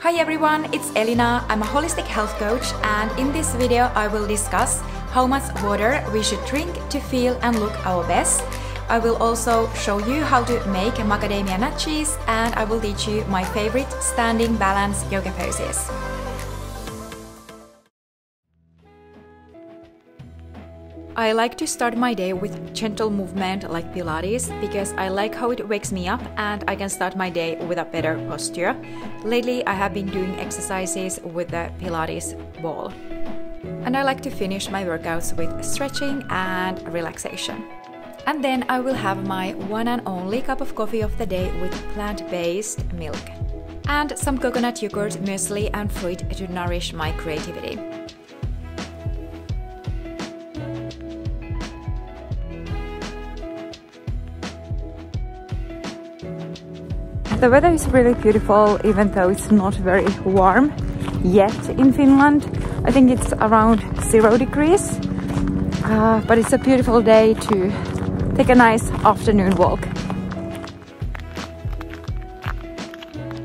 Hi everyone, it's Elina. I'm a holistic health coach, and in this video I will discuss how much water we should drink to feel and look our best. I will also show you how to make a macadamia nut cheese, and I will teach you my favorite standing balance yoga poses. I like to start my day with gentle movement like Pilates because I like how it wakes me up and I can start my day with a better posture. Lately I have been doing exercises with the Pilates ball. And I like to finish my workouts with stretching and relaxation. And then I will have my one and only cup of coffee of the day with plant-based milk. And some coconut yogurt, muesli and fruit to nourish my creativity. The weather is really beautiful, even though it's not very warm yet in Finland. I think it's around 0 degrees, but it's a beautiful day to take a nice afternoon walk.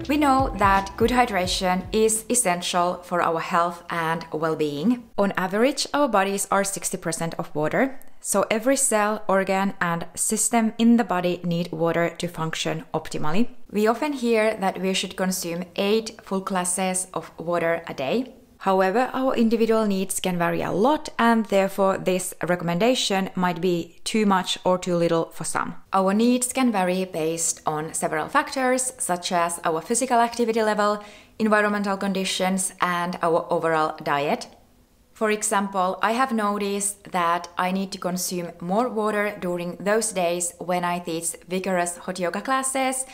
We know that good hydration is essential for our health and well-being. On average, our bodies are 60% of water, so every cell, organ and system in the body need water to function optimally. We often hear that we should consume 8 full glasses of water a day. However, our individual needs can vary a lot, and therefore this recommendation might be too much or too little for some. Our needs can vary based on several factors, such as our physical activity level, environmental conditions, and our overall diet. For example, I have noticed that I need to consume more water during those days when I teach vigorous hot yoga classes,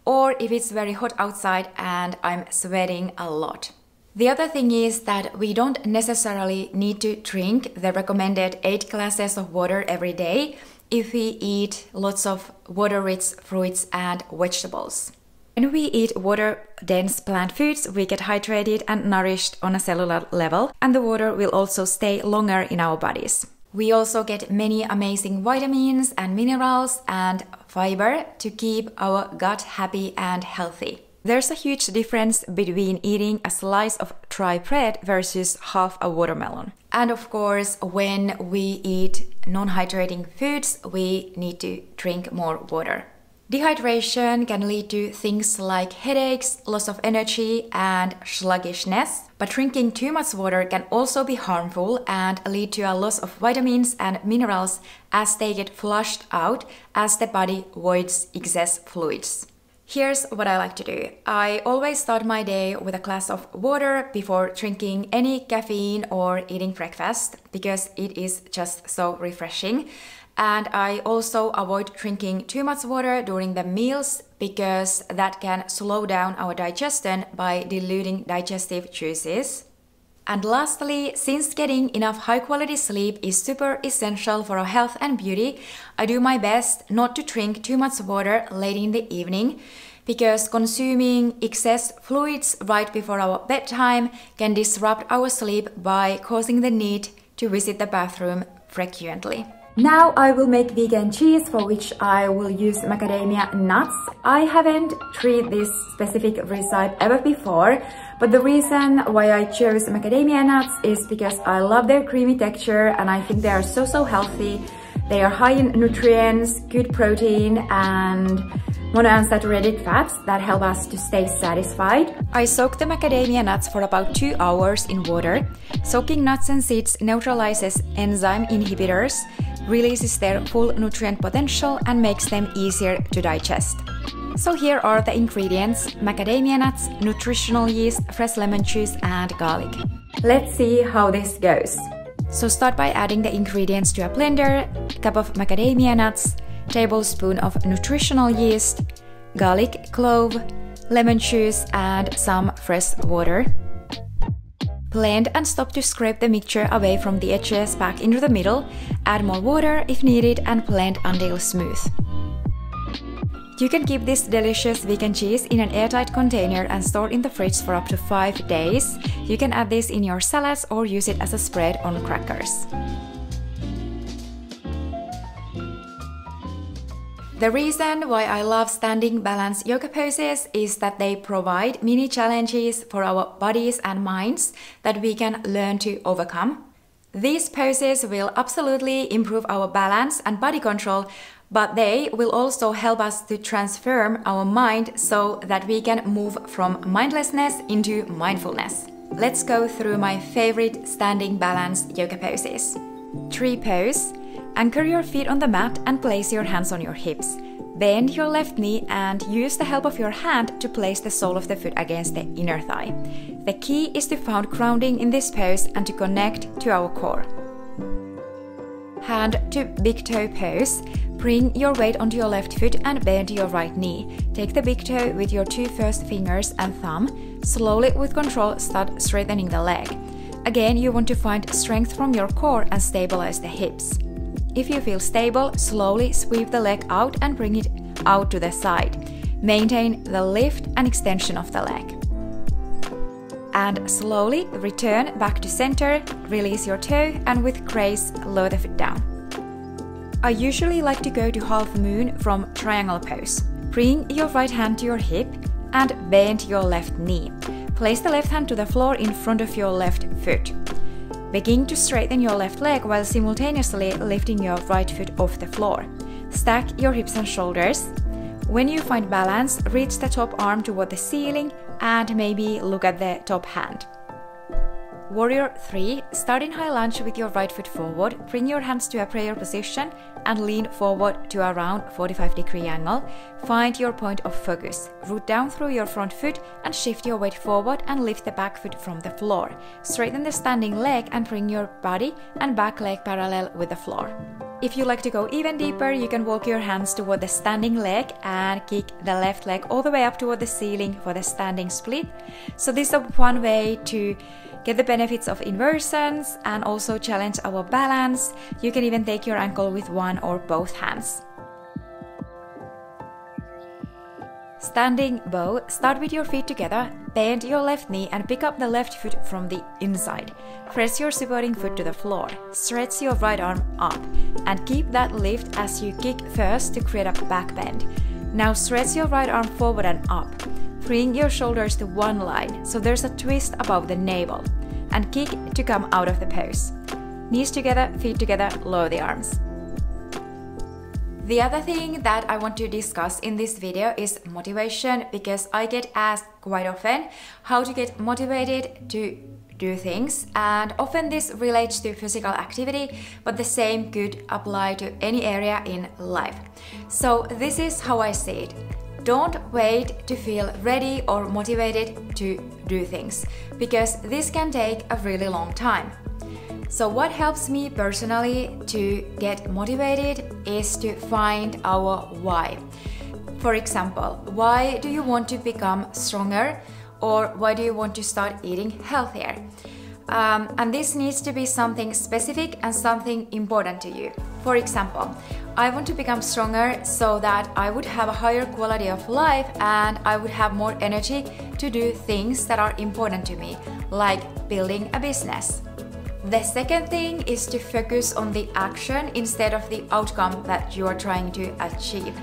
or if it's very hot outside and I'm sweating a lot. The other thing is that we don't necessarily need to drink the recommended 8 glasses of water every day if we eat lots of water-rich fruits and vegetables. When we eat water-dense plant foods, we get hydrated and nourished on a cellular level, and the water will also stay longer in our bodies. We also get many amazing vitamins and minerals and fiber to keep our gut happy and healthy. There's a huge difference between eating a slice of dry bread versus half a watermelon. And of course, when we eat non-hydrating foods, we need to drink more water. Dehydration can lead to things like headaches, loss of energy, and sluggishness. But drinking too much water can also be harmful and lead to a loss of vitamins and minerals as they get flushed out as the body voids excess fluids. Here's what I like to do. I always start my day with a glass of water before drinking any caffeine or eating breakfast because it is just so refreshing. And I also avoid drinking too much water during the meals because that can slow down our digestion by diluting digestive juices. And lastly, since getting enough high-quality sleep is super essential for our health and beauty, I do my best not to drink too much water late in the evening because consuming excess fluids right before our bedtime can disrupt our sleep by causing the need to visit the bathroom frequently. Now I will make vegan cheese, for which I will use macadamia nuts. I haven't tried this specific recipe ever before, but the reason why I chose macadamia nuts is because I love their creamy texture and I think they are so healthy. They are high in nutrients, good protein and monounsaturated fats that help us to stay satisfied. I soak the macadamia nuts for about 2 hours in water. Soaking nuts and seeds neutralizes enzyme inhibitors, releases their full nutrient potential and makes them easier to digest. So here are the ingredients: macadamia nuts, nutritional yeast, fresh lemon juice and garlic. Let's see how this goes. So start by adding the ingredients to a blender: cup of macadamia nuts, tablespoon of nutritional yeast, garlic, clove, lemon juice and some fresh water. Blend and stop to scrape the mixture away from the edges back into the middle. Add more water if needed and blend until smooth. You can keep this delicious vegan cheese in an airtight container and store in the fridge for up to 5 days. You can add this in your salads or use it as a spread on crackers. The reason why I love standing balance yoga poses is that they provide mini challenges for our bodies and minds that we can learn to overcome. These poses will absolutely improve our balance and body control, but they will also help us to transform our mind so that we can move from mindlessness into mindfulness. Let's go through my favorite standing balance yoga poses. Tree pose. Anchor your feet on the mat and place your hands on your hips. Bend your left knee and use the help of your hand to place the sole of the foot against the inner thigh. The key is to find grounding in this pose and to connect to our core. Hand to big toe pose. Bring your weight onto your left foot and bend your right knee. Take the big toe with your two first fingers and thumb. Slowly, with control, start straightening the leg. Again, you want to find strength from your core and stabilize the hips. If you feel stable, slowly sweep the leg out and bring it out to the side. Maintain the lift and extension of the leg. And slowly return back to center, release your toe, and with grace lower the foot down. I usually like to go to half moon from triangle pose. Bring your right hand to your hip and bend your left knee. Place the left hand to the floor in front of your left foot. Begin to straighten your left leg while simultaneously lifting your right foot off the floor. Stack your hips and shoulders. When you find balance, reach the top arm toward the ceiling and maybe look at the top hand. Warrior 3. Start in high lunge with your right foot forward. Bring your hands to a prayer position and lean forward to around 45-degree angle. Find your point of focus. Root down through your front foot and shift your weight forward and lift the back foot from the floor. Straighten the standing leg and bring your body and back leg parallel with the floor. If you like to go even deeper, you can walk your hands toward the standing leg and kick the left leg all the way up toward the ceiling for the standing split. So this is one way to get the benefits of inversions and also challenge our balance. You can even take your ankle with one or both hands. Standing bow. Start with your feet together, bend your left knee and pick up the left foot from the inside. Press your supporting foot to the floor. Stretch your right arm up and keep that lift as you kick first to create a back bend. Now stretch your right arm forward and up. Bring your shoulders to one line so there's a twist above the navel and kick to come out of the pose. Knees together, feet together, lower the arms. The other thing that I want to discuss in this video is motivation, because I get asked quite often how to get motivated to do things, and often this relates to physical activity, but the same could apply to any area in life. So this is how I see it. Don't wait to feel ready or motivated to do things, because this can take a really long time. So what helps me personally to get motivated is to find our why. For example, why do you want to become stronger, or why do you want to start eating healthier? And this needs to be something specific and something important to you. For example, I want to become stronger so that I would have a higher quality of life and I would have more energy to do things that are important to me, like building a business. The second thing is to focus on the action instead of the outcome that you are trying to achieve.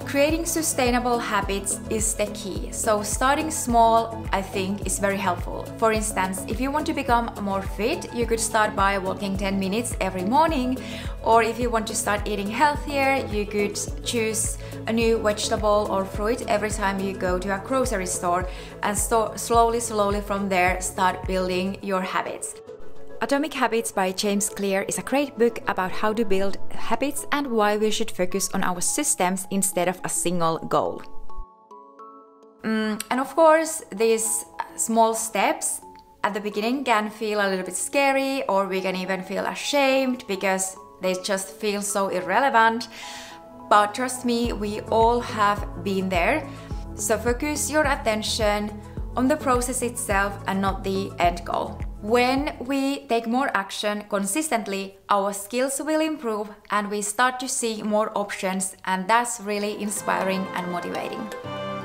Creating sustainable habits is the key. So starting small, I think, is very helpful. For instance, if you want to become more fit, you could start by walking 10 minutes every morning. Or if you want to start eating healthier, you could choose a new vegetable or fruit every time you go to a grocery store, and slowly from there start building your habits. Atomic Habits by James Clear is a great book about how to build habits and why we should focus on our systems instead of a single goal. And of course, these small steps at the beginning can feel a little bit scary, or we can even feel ashamed because they just feel so irrelevant. But trust me, we all have been there. So focus your attention on the process itself and not the end goal. When we take more action consistently, our skills will improve and we start to see more options, and that's really inspiring and motivating.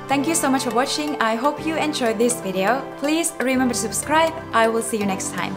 Thank you so much for watching. I hope you enjoyed this video. Please remember to subscribe. I will see you next time.